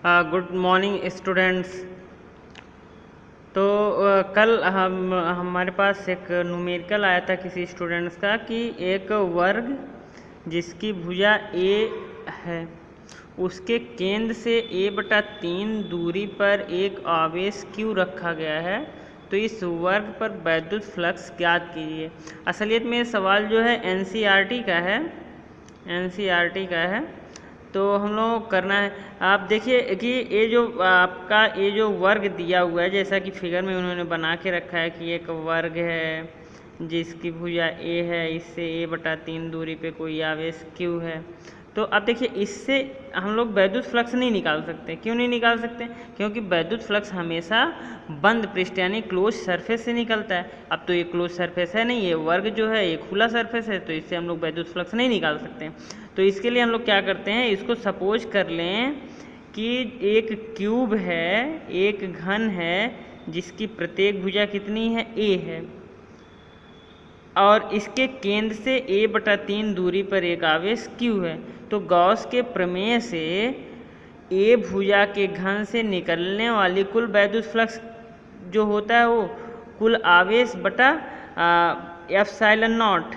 Good morning students. तो कल हमारे पास एक न्यूमेरिकल आया था किसी स्टूडेंट्स का कि एक वर्ग जिसकी भुजा ए है उसके केंद्र से a/3 दूरी पर एक आवेश Q रखा गया है, तो इस वर्ग पर वैद्युत फ्लक्स ज्ञात कीजिए। असलियत में ये सवाल जो है एनसीईआरटी का है, तो हम लोग को करना है। आप देखिए कि ये जो आपका ये जो वर्ग दिया हुआ है, जैसा कि फिगर में उन्होंने बना के रखा है कि एक वर्ग है जिसकी भुजा ए है, इससे a/3 दूरी पे कोई आवेश Q है। तो अब देखिए इससे हम लोग वैद्युत फ्लक्स नहीं निकाल सकते। क्यों नहीं निकाल सकते? क्योंकि वैद्युत फ्लक्स हमेशा बंद पृष्ठ यानी क्लोज सरफेस से निकलता है। अब तो ये क्लोज सरफेस है नहीं, ये वर्ग जो है ये खुला सरफेस है, तो इससे हम लोग वैद्युत फ्लक्स नहीं निकाल सकते। तो इसके लिए हम लोग क्या करते हैं, इसको सपोज कर लें कि एक क्यूब है, एक घन है जिसकी प्रत्येक भुजा कितनी है, a है, और इसके केंद्र से a/3 दूरी पर एक आवेश Q है। तो गॉस के प्रमेय से a भुजा के घन से निकलने वाली कुल वैद्युत फ्लक्स जो होता है वो कुल आवेश बटा एप्सिलॉन नॉट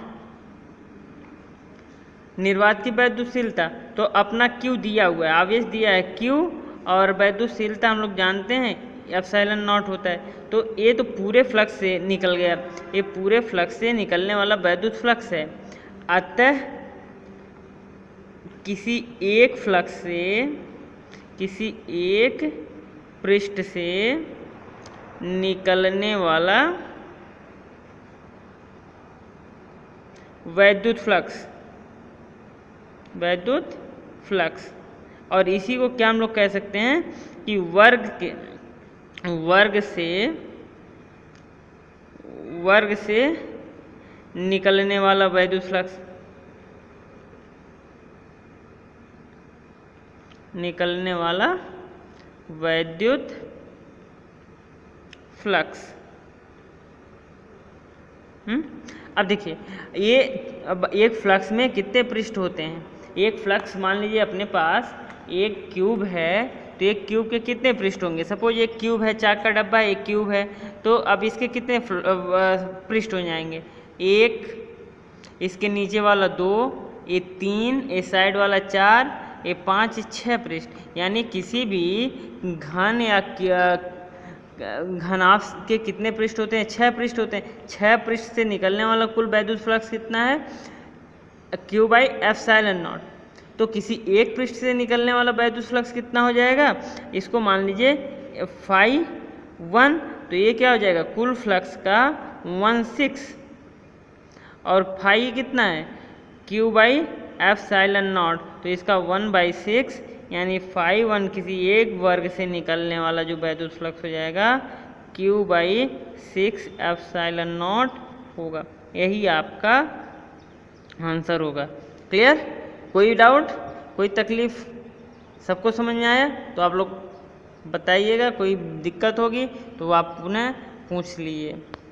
निर्वात की वैद्युतशीलता। तो अपना Q दिया हुआ है, आवेश दिया है Q, और वैद्युतशीलता हम लोग जानते हैं एप्सिलॉन नॉट होता है। तो ये तो पूरे फ्लक्स से निकल गया, ये पूरे फ्लक्स से निकलने वाला वैद्युत फ्लक्स है। अतः किसी एक फ्लक्स से, किसी एक पृष्ठ से निकलने वाला वैद्युत फ्लक्स, और इसी को क्या हम लोग कह सकते हैं कि वर्ग से निकलने वाला वैद्युत फ्लक्स। अब देखिए ये अब एक फ्लक्स में कितने पृष्ठ होते हैं। एक फ्लक्स मान लीजिए अपने पास एक क्यूब है, तो एक क्यूब के कितने पृष्ठ होंगे। सपोज एक क्यूब है, चाक का डब्बा एक क्यूब है, तो अब इसके कितने पृष्ठ हो जाएंगे, एक, इसके नीचे वाला 2, ये 3, ये साइड वाला 4, ये 5, 6 पृष्ठ। यानी किसी भी घन या घनाभ के कितने पृष्ठ होते हैं, 6 पृष्ठ होते हैं। 6 पृष्ठ से निकलने वाला कुल वैद्युत फ्लक्स कितना है, Q/एप्सिलॉन नॉट। तो किसी एक पृष्ठ से निकलने वाला वैद्युत फ्लक्स कितना हो जाएगा, इसको मान लीजिए φ1, तो ये क्या हो जाएगा, कुल फ्लक्स का 1/6, और फाई कितना है, Q/एप्सिलॉन नॉट, तो इसका 1/6, यानी φ1 किसी एक वर्ग से निकलने वाला जो वैद्युत फ्लक्स हो जाएगा Q/6 एप्सिलॉन नॉट होगा। यही आपका आंसर होगा। क्लियर? कोई डाउट, कोई तकलीफ, सबको समझ में आया? तो आप लोग बताइएगा, कोई दिक्कत होगी तो आप पुनः पूछ लीजिए।